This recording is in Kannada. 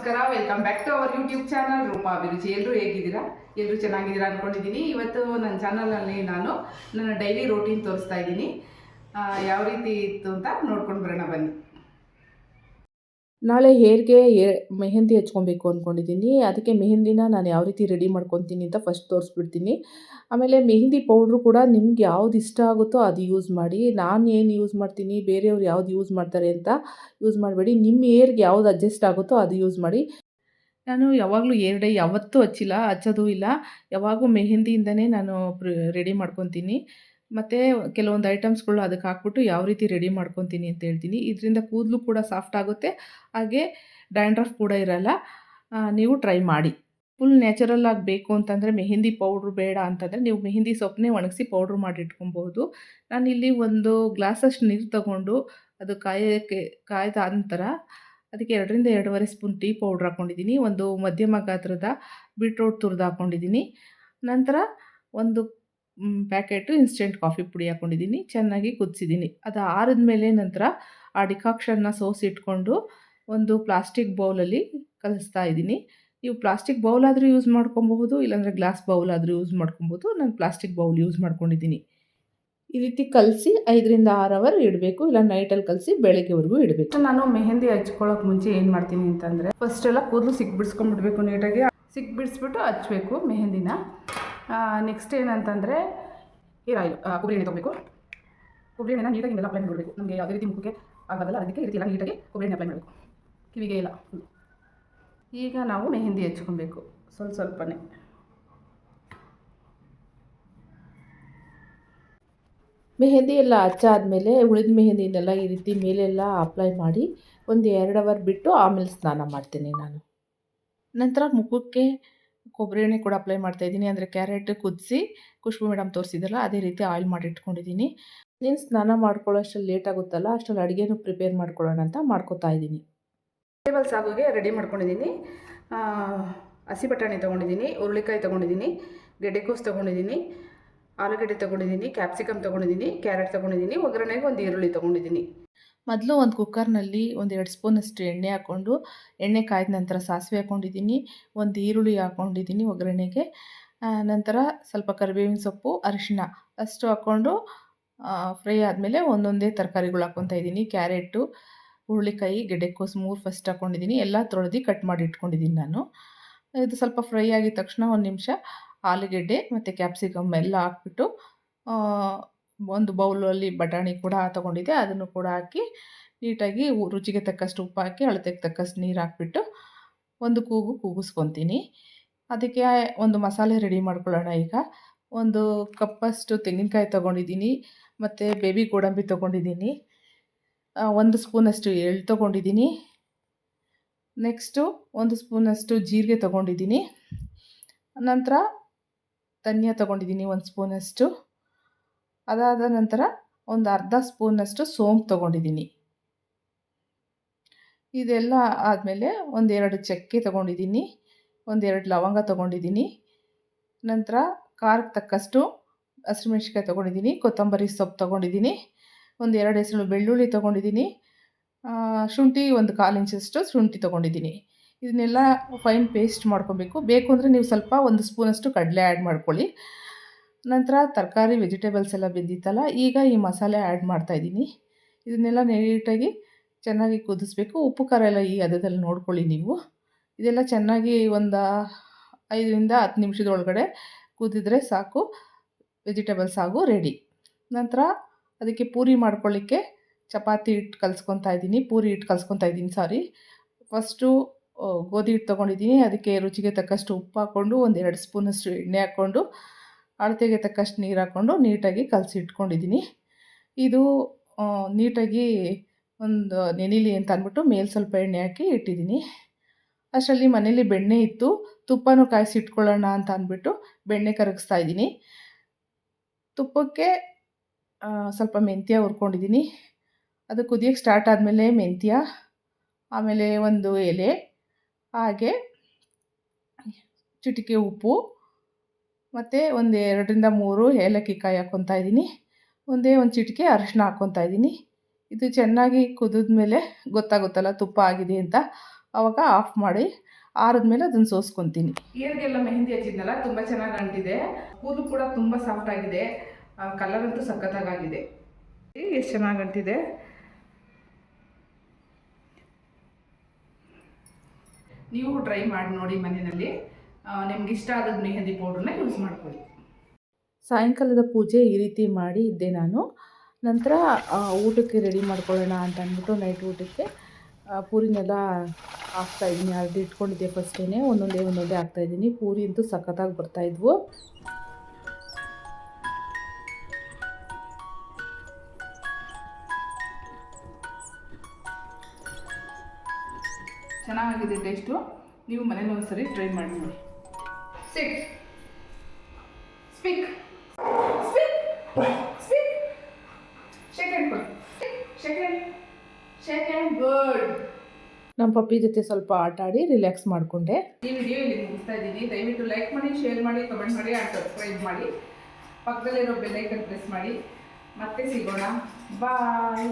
ನಮಸ್ಕಾರ, welcome back to our YouTube channel Roopa Abhiruchi. ಎಲ್ಲರೂ ಹೇಗಿದ್ದೀರಾ? ಎಲ್ಲರೂ ಚೆನ್ನಾಗಿದ್ದೀರಾ ಅಂದ್ಕೊಂಡಿದ್ದೀನಿ. ಇವತ್ತು ನನ್ನ ಚಾನಲಲ್ಲಿ ನಾನು ನನ್ನ ಡೈಲಿ ರೂಟೀನ್ ತೋರಿಸ್ತಾ ಇದ್ದೀನಿ. ಯಾವ ರೀತಿ ಇತ್ತು ಅಂತ ನೋಡ್ಕೊಂಡು ಬರೋಣ ಬನ್ನಿ. ನಾಳೆ ಹೇರ್ಗೆ ಮೆಹಂದಿ ಹಚ್ಕೊಬೇಕು ಅಂದ್ಕೊಂಡಿದ್ದೀನಿ. ಅದಕ್ಕೆ ಮೆಹಂದಿನ ನಾನು ಯಾವ ರೀತಿ ರೆಡಿ ಮಾಡ್ಕೊತೀನಿ ಅಂತ ಫಸ್ಟ್ ತೋರಿಸ್ಬಿಡ್ತೀನಿ. ಆಮೇಲೆ ಮೆಹಂದಿ ಪೌಡ್ರು ಕೂಡ ನಿಮ್ಗೆ ಯಾವ್ದು ಇಷ್ಟ ಆಗುತ್ತೋ ಅದು ಯೂಸ್ ಮಾಡಿ. ನಾನು ಏನು ಯೂಸ್ ಮಾಡ್ತೀನಿ, ಬೇರೆಯವ್ರು ಯಾವ್ದು ಯೂಸ್ ಮಾಡ್ತಾರೆ ಅಂತ ಯೂಸ್ ಮಾಡಬೇಡಿ. ನಿಮ್ಮ ಹೇರ್ಗೆ ಯಾವ್ದು ಅಡ್ಜಸ್ಟ್ ಆಗುತ್ತೋ ಅದು ಯೂಸ್ ಮಾಡಿ. ನಾನು ಯಾವಾಗಲೂ ಹೇರ್ ಡೈ ಯಾವತ್ತೂ ಹಚ್ಚೋದು ಇಲ್ಲ. ಯಾವಾಗೂ ಮೆಹಂದಿಯಿಂದನೇ ನಾನು ರೆಡಿ ಮಾಡ್ಕೊತೀನಿ. ಮತ್ತು ಕೆಲವೊಂದು ಐಟಮ್ಸ್ಗಳು ಅದಕ್ಕೆ ಹಾಕ್ಬಿಟ್ಟು ಯಾವ ರೀತಿ ರೆಡಿ ಮಾಡ್ಕೊತೀನಿ ಅಂತ ಹೇಳ್ತೀನಿ. ಇದರಿಂದ ಕೂದಲು ಕೂಡ ಸಾಫ್ಟ್ ಆಗುತ್ತೆ, ಹಾಗೆ ಡ್ಯಾಂಡ್ರಫ್ ಕೂಡ ಇರಲ್ಲ. ನೀವು ಟ್ರೈ ಮಾಡಿ. ಫುಲ್ ನ್ಯಾಚುರಲ್ ಆಗಿ ಬೇಕು ಅಂತಂದರೆ ಮೆಹಂದಿ ಪೌಡ್ರು ಬೇಡ ಅಂತಂದರೆ ನೀವು ಮೆಹಂದಿ ಸೊಪ್ಪನ್ನೇ ಒಣಗಿಸಿ ಪೌಡ್ರ್ ಮಾಡಿ ಇಟ್ಕೊಬೋದು. ನಾನಿಲ್ಲಿ ಒಂದು ಗ್ಲಾಸಷ್ಟು ನೀರು ತಗೊಂಡು ಅದು ಕಾಯ್ದ ನಂತರ ಅದಕ್ಕೆ 2ರಿಂದ 2.5 ಸ್ಪೂನ್ ಟೀ ಪೌಡ್ರ್ ಹಾಕ್ಕೊಂಡಿದ್ದೀನಿ. ಒಂದು ಮಧ್ಯಮ ಗಾತ್ರದ ಬೀಟ್ರೋಟ್ ತುರಿದು ಹಾಕ್ಕೊಂಡಿದ್ದೀನಿ. ನಂತರ ಒಂದು ಪ್ಯಾಕೆಟು ಇನ್ಸ್ಟೆಂಟ್ ಕಾಫಿ ಪುಡಿ ಹಾಕ್ಕೊಂಡಿದ್ದೀನಿ. ಚೆನ್ನಾಗಿ ಕುದಿಸಿದ್ದೀನಿ. ಅದು ಆರಿದ ಮೇಲೆ ನಂತರ ಆ ಡಿಕಾಕ್ಷನ್ನ ಸೋಸಿಟ್ಕೊಂಡು ಒಂದು ಪ್ಲಾಸ್ಟಿಕ್ ಬೌಲಲ್ಲಿ ಕಲಿಸ್ತಾ ಇದ್ದೀನಿ. ನೀವು ಪ್ಲಾಸ್ಟಿಕ್ ಬೌಲಾದರೂ ಯೂಸ್ ಮಾಡ್ಕೊಬಹುದು, ಇಲ್ಲಾಂದರೆ ಗ್ಲಾಸ್ ಬೌಲಾದರೂ ಯೂಸ್ ಮಾಡ್ಕೊಬೋದು. ನಾನು ಪ್ಲಾಸ್ಟಿಕ್ ಬೌಲ್ ಯೂಸ್ ಮಾಡ್ಕೊಂಡಿದ್ದೀನಿ. ಈ ರೀತಿ ಕಲಸಿ 5ರಿಂದ 6 ಅವರ್ ಇಡಬೇಕು, ಇಲ್ಲ ನೈಟಲ್ಲಿ ಕಲಸಿ ಬೆಳಗ್ಗೆವರೆಗೂ ಇಡಬೇಕು. ನಾನು ಮೆಹಂದಿ ಹಚ್ಕೊಳ್ಳೋಕೆ ಮುಂಚೆ ಏನು ಮಾಡ್ತೀನಿ ಅಂತಂದರೆ ಫಸ್ಟೆಲ್ಲ ಕೂದಲು ಸಿಕ್ಬಿಡಿಸ್ಕೊಂಡ್ಬಿಡ್ಬೇಕು, ನೀಟಾಗಿ ಸಿಕ್ಬಿಡಿಸ್ಬಿಟ್ಟು ಹಚ್ಚಬೇಕು ಮೆಹಂದಿನ. ನೆಕ್ಸ್ಟ್ ಏನಂತಂದರೆ ಹೇರ್ ಆಯಿಲ್, ಕೊಬ್ಬರಿ ಎಣ್ಣೆ ತೊಗೋಬೇಕು. ಕೊಬ್ಬರಿ ಎಣ್ಣೆನ ನೀಟಾಗಿ ಹಿಂಗೆಲ್ಲ ಅಪ್ಲೈ ಮಾಡಬೇಕು. ನಮಗೆ ಯಾವುದೇ ರೀತಿ ಮುಖಕ್ಕೆ ಆಗೋದಲ್ಲ, ಅದಕ್ಕೆ ಈ ರೀತಿ ಎಲ್ಲ ನೀಟಾಗಿ ಕೊಬ್ಬರಿ ಎಣ್ಣೆ ಅಪ್ಲೈ ಮಾಡಬೇಕು, ಕಿವಿಗೆ ಎಲ್ಲ. ಈಗ ನಾವು ಮೆಹಂದಿ ಹಚ್ಕೊಬೇಕು ಸ್ವಲ್ಪನೇ. ಮೆಹಂದಿ ಎಲ್ಲ ಹಚ್ಚಾದಮೇಲೆ ಉಳಿದ ಮೆಹಂದಿನೆಲ್ಲ ಈ ರೀತಿ ಮೇಲೆಲ್ಲ ಅಪ್ಲೈ ಮಾಡಿ ಒಂದು 2 ಅವರ್ ಬಿಟ್ಟು ಆಮೇಲೆ ಸ್ನಾನ ಮಾಡ್ತೀನಿ ನಾನು. ನಂತರ ಮುಖಕ್ಕೆ ಕೊಬ್ಬರಿ ಎಣ್ಣೆ ಕೂಡ ಅಪ್ಲೈ ಮಾಡ್ತಾಯಿದ್ದೀನಿ. ಅಂದರೆ ಕ್ಯಾರೆಟ್ ಕುದಿಸಿ ಖುಷ್ಬು ಮೇಡಮ್ ತೋರಿಸಿದ್ರಲ್ಲ ಅದೇ ರೀತಿ ಆಯಿಲ್ ಮಾಡಿ ಇಟ್ಕೊಂಡಿದ್ದೀನಿ. ನೀನು ಸ್ನಾನ ಮಾಡ್ಕೊಳ್ಳೋ ಅಷ್ಟರಲ್ಲಿ ಲೇಟ್ ಆಗುತ್ತಲ್ಲ, ಅಷ್ಟರಲ್ಲಿ ಅಡುಗೆನೂ ಪ್ರಿಪೇರ್ ಮಾಡ್ಕೊಳ್ಳೋಣ ಅಂತ ಮಾಡ್ಕೊತಾ ಇದ್ದೀನಿ. ವೆಜಿಟೇಬಲ್ಸ್ ಆಗೋಗೆ ರೆಡಿ ಮಾಡ್ಕೊಂಡಿದ್ದೀನಿ. ಹಸಿ ಬಟಾಣಿ ತೊಗೊಂಡಿದ್ದೀನಿ, ಹುರುಳಿಕಾಯಿ ತೊಗೊಂಡಿದ್ದೀನಿ, ಗೆಡ್ಡೆಕೋಸು ತೊಗೊಂಡಿದ್ದೀನಿ, ಆಲೂಗಡ್ಡೆ ತೊಗೊಂಡಿದ್ದೀನಿ, ಕ್ಯಾಪ್ಸಿಕಮ್ ತೊಗೊಂಡಿದ್ದೀನಿ, ಕ್ಯಾರೆಟ್ ತೊಗೊಂಡಿದ್ದೀನಿ, ಒಗ್ಗರಣೆಗೆ ಒಂದು ಈರುಳ್ಳಿ ತೊಗೊಂಡಿದ್ದೀನಿ. ಮೊದಲು ಒಂದು ಕುಕ್ಕರ್ನಲ್ಲಿ ಒಂದು 2 ಸ್ಪೂನಷ್ಟು ಎಣ್ಣೆ ಹಾಕ್ಕೊಂಡು, ಎಣ್ಣೆ ಕಾಯ್ದ ನಂತರ ಸಾಸಿವೆ ಹಾಕ್ಕೊಂಡಿದ್ದೀನಿ, ಒಂದು ಈರುಳ್ಳಿ ಹಾಕ್ಕೊಂಡಿದ್ದೀನಿ ಒಗ್ಗರಣೆಗೆ. ನಂತರ ಸ್ವಲ್ಪ ಕರಿಬೇವಿನ ಸೊಪ್ಪು, ಅರಿಶಿಣ ಅಷ್ಟು ಹಾಕ್ಕೊಂಡು ಫ್ರೈ ಆದಮೇಲೆ ಒಂದೊಂದೇ ತರಕಾರಿಗಳು ಹಾಕ್ಕೊತಾ ಇದ್ದೀನಿ. ಕ್ಯಾರೆಟು, ಹುರುಳಿಕಾಯಿ, ಗೆಡ್ಡೆಕೋಸು 3 ಫಸ್ಟ್ ಹಾಕ್ಕೊಂಡಿದ್ದೀನಿ. ಎಲ್ಲ ತೊಳೆದು ಕಟ್ ಮಾಡಿ ಇಟ್ಕೊಂಡಿದ್ದೀನಿ ನಾನು. ಇದು ಸ್ವಲ್ಪ ಫ್ರೈ ಆಗಿದ ತಕ್ಷಣ 1 ನಿಮಿಷ ಆಲೂಗೆಡ್ಡೆ ಮತ್ತು ಕ್ಯಾಪ್ಸಿಕಮ್ ಎಲ್ಲ ಹಾಕ್ಬಿಟ್ಟು ಒಂದು ಬೌಲಲ್ಲಿ ಬಟಾಣಿ ಕೂಡ ತೊಗೊಂಡಿದ್ದೆ, ಅದನ್ನು ಕೂಡ ಹಾಕಿ ನೀಟಾಗಿ ರುಚಿಗೆ ತಕ್ಕಷ್ಟು ಉಪ್ಪು ಹಾಕಿ ಅಳತೆಗೆ ತಕ್ಕಷ್ಟು ನೀರು ಹಾಕ್ಬಿಟ್ಟು ಒಂದು ಕೂಗಿಸ್ಕೊತೀನಿ. ಅದಕ್ಕೆ ಒಂದು ಮಸಾಲೆ ರೆಡಿ ಮಾಡ್ಕೊಳ್ಳೋಣ. ಈಗ ಒಂದು ಕಪ್ಪಷ್ಟು ತೆಂಗಿನಕಾಯಿ ತೊಗೊಂಡಿದ್ದೀನಿ, ಮತ್ತು ಬೇಬಿ ಗೋಡಂಬಿ ತೊಗೊಂಡಿದ್ದೀನಿ, 1 ಸ್ಪೂನಷ್ಟು ಎಳ್ಳು ತೊಗೊಂಡಿದ್ದೀನಿ. ನೆಕ್ಸ್ಟು 1 ಸ್ಪೂನಷ್ಟು ಜೀರಿಗೆ ತೊಗೊಂಡಿದ್ದೀನಿ. ನಂತರ ಧನಿಯಾ ತೊಗೊಂಡಿದ್ದೀನಿ 1 ಸ್ಪೂನಷ್ಟು. ಅದಾದ ನಂತರ ಒಂದು ಅರ್ಧ ಸ್ಪೂನಷ್ಟು ಸೋಂಪು ತೊಗೊಂಡಿದ್ದೀನಿ. ಇದೆಲ್ಲ ಆದಮೇಲೆ 1-2 ಚಕ್ಕೆ ತೊಗೊಂಡಿದ್ದೀನಿ, 1-2 ಲವಂಗ ತೊಗೊಂಡಿದ್ದೀನಿ. ನಂತರ ಖಾರಕ್ಕೆ ತಕ್ಕಷ್ಟು ಹಸಿಮೆಣ್ಸಿನ್ಕಾಯಿ ತೊಗೊಂಡಿದ್ದೀನಿ, ಕೊತ್ತಂಬರಿ ಸೊಪ್ಪು ತೊಗೊಂಡಿದ್ದೀನಿ, 1-2 ಎಸಳು ಬೆಳ್ಳುಳ್ಳಿ ತೊಗೊಂಡಿದ್ದೀನಿ, ಶುಂಠಿ 1/4 ಇಂಚಷ್ಟು ಶುಂಠಿ ತೊಗೊಂಡಿದ್ದೀನಿ. ಇದನ್ನೆಲ್ಲ ಫೈನ್ ಪೇಸ್ಟ್ ಮಾಡ್ಕೊಬೇಕು. ಬೇಕು ಅಂದರೆ ನೀವು ಸ್ವಲ್ಪ 1 ಸ್ಪೂನಷ್ಟು ಕಡಲೆ ಆ್ಯಡ್ ಮಾಡ್ಕೊಳ್ಳಿ. ನಂತರ ತರಕಾರಿ ವೆಜಿಟೇಬಲ್ಸ್ ಎಲ್ಲ ಬೆಂದಿತ್ತಲ್ಲ, ಈಗ ಈ ಮಸಾಲೆ ಆ್ಯಡ್ ಮಾಡ್ತಾಯಿದ್ದೀನಿ. ಇದನ್ನೆಲ್ಲ ನೀಟಾಗಿ ಚೆನ್ನಾಗಿ ಕುದಿಸ್ಬೇಕು. ಉಪ್ಪು ಖಾರ ಎಲ್ಲ ಈ ಹದದಲ್ಲಿ ನೋಡ್ಕೊಳ್ಳಿ ನೀವು. ಇದೆಲ್ಲ ಚೆನ್ನಾಗಿ ಒಂದು 5ರಿಂದ 10 ನಿಮಿಷದೊಳಗಡೆ ಕುದಿದ್ರೆ ಸಾಕು, ವೆಜಿಟೇಬಲ್ಸ್ ಆಗು ರೆಡಿ. ನಂತರ ಅದಕ್ಕೆ ಪೂರಿ ಮಾಡ್ಕೊಳ್ಳಿಕ್ಕೆ ಚಪಾತಿ ಹಿಟ್ಟು ಕಲಿಸ್ಕೊತಾ ಇದ್ದೀನಿ. ಫಸ್ಟು ಗೋಧಿ ಹಿಟ್ಟು ತೊಗೊಂಡಿದ್ದೀನಿ, ಅದಕ್ಕೆ ರುಚಿಗೆ ತಕ್ಕಷ್ಟು ಉಪ್ಪು ಹಾಕ್ಕೊಂಡು 1-2 ಸ್ಪೂನಷ್ಟು ಎಣ್ಣೆ ಹಾಕ್ಕೊಂಡು ಅಳತೆಗೆ ತಕ್ಕಷ್ಟು ನೀರು ಹಾಕ್ಕೊಂಡು ನೀಟಾಗಿ ಕಲಸಿ ಇಟ್ಕೊಂಡಿದ್ದೀನಿ. ಇದು ನೀಟಾಗಿ ಒಂದು ನೆನಿಲಿ ಅಂತ ಅಂದ್ಬಿಟ್ಟು ಮೇಲೆ ಸ್ವಲ್ಪ ಎಣ್ಣೆ ಹಾಕಿ ಇಟ್ಟಿದ್ದೀನಿ. ಅಷ್ಟರಲ್ಲಿ ಮನೇಲಿ ಬೆಣ್ಣೆ ಇತ್ತು, ತುಪ್ಪನೂ ಕಾಯಿಸಿ ಇಟ್ಕೊಳ್ಳೋಣ ಅಂತ ಅಂದ್ಬಿಟ್ಟು ಬೆಣ್ಣೆ ಕರಗಿಸ್ತಾ ಇದ್ದೀನಿ. ತುಪ್ಪಕ್ಕೆ ಸ್ವಲ್ಪ ಮೆಂತ್ಯ ಹುರ್ಕೊಂಡಿದ್ದೀನಿ. ಅದು ಕುದಿಯೋಕ್ಕೆ ಸ್ಟಾರ್ಟ್ ಆದಮೇಲೆ ಮೆಂತ್ಯ, ಆಮೇಲೆ 1 ಎಲೆ, ಹಾಗೆ ಚಿಟಿಕೆ ಉಪ್ಪು, ಮತ್ತು 2ರಿಂದ 3 ಏಲಕ್ಕಿ ಕಾಯಿ ಹಾಕ್ಕೊತಾ ಇದ್ದೀನಿ. ಒಂದೇ ಒಂದು ಚಿಟಿಕೆ ಅರಿಶಿನ ಹಾಕ್ಕೊತಾ ಇದ್ದೀನಿ. ಇದು ಚೆನ್ನಾಗಿ ಕುದಿದ್ಮೇಲೆ ಗೊತ್ತಾಗುತ್ತಲ್ಲ ತುಪ್ಪ ಆಗಿದೆ ಅಂತ, ಆವಾಗ ಆಫ್ ಮಾಡಿ ಆರಿದ್ಮೇಲೆ ಅದನ್ನು ಸೋಸ್ಕೊತೀನಿ. ಏರಿಗೆಲ್ಲ ಮೆಹಂದಿ ಹಚ್ಚಿದ್ನಲ್ಲ ತುಂಬ ಚೆನ್ನಾಗಿ ಅಂಟಿದೆ. ಕೂದಲು ಕೂಡ ತುಂಬ ಸಾಫ್ಟ್ ಆಗಿದೆ. ಕಲರ್ ಅಂತೂ ಸಖತ್ತಾಗಿದೆ. ಎಷ್ಟು ಚೆನ್ನಾಗಿ ಅಂಟಿದೆ. ನೀವು ಟ್ರೈ ಮಾಡಿ ನೋಡಿ ಮನೆಯಲ್ಲಿ. ನಿಮ್ಗೆ ಇಷ್ಟ ಆದದ್ದು ಮೆಹಂದಿ ಪೌಡ್ರನ್ನ ಯೂಸ್ ಮಾಡ್ಕೊಳ್ಳಿ. ಸಾಯಂಕಾಲದ ಪೂಜೆ ಈ ರೀತಿ ಮಾಡಿ ಇದ್ದೆ ನಾನು. ನಂತರ ಊಟಕ್ಕೆ ರೆಡಿ ಮಾಡ್ಕೊಳ್ಳೋಣ ಅಂತ ಅಂದ್ಬಿಟ್ಟು ನೈಟ್ ಊಟಕ್ಕೆ ಪೂರಿನೆಲ್ಲ ಹಾಕ್ತಾಯಿದ್ದೀನಿ. ಅರ್ದು ಇಟ್ಕೊಂಡಿದ್ದೆ ಫಸ್ಟೇ, ಒಂದೊಂದೇ ಹಾಕ್ತಾಯಿದ್ದೀನಿ. ಪೂರಿ ಅಂತೂ ಸಖತ್ತಾಗಿ ಬರ್ತಾಯಿದ್ವು. ಚೆನ್ನಾಗಿದೆ ಟೇಸ್ಟು. ನೀವು ಮನೇಲಿ ಒಂದ್ಸರಿ ಟ್ರೈ ಮಾಡಿ ನೋಡಿ. Sit, speak, speak, speak, shake hand ಕೊಡಿ, shake hand, shake hand, good. ನಮ್ಮ ಪಪ್ಪಿ ಜೊತೆ ಸ್ವಲ್ಪ ಆಟ ಆಡಿ ರಿಲ್ಯಾಕ್ಸ್ ಮಾಡಿಕೊಂಡೆ. ಈ ವಿಡಿಯೋ ಇಲ್ಲಿ ಮುಗಿಸ್ತಾ ಇದ್ದೀನಿ. ದಯವಿಟ್ಟು ಲೈಕ್ ಮಾಡಿ, ಶೇರ್ ಮಾಡಿ, ಕಮೆಂಟ್ ಮಾಡಿ ಆ್ಯಂಡ್ ಸಬ್ಸ್ಕ್ರೈಬ್ ಮಾಡಿ. ಪಕ್ಕದಲ್ಲಿರೋ ಬೆಲ್ ಐಕನ್ ಪ್ರೆಸ್ ಮಾಡಿ. ಮತ್ತೆ ಸಿಗೋಣ. ಬಾಯ್.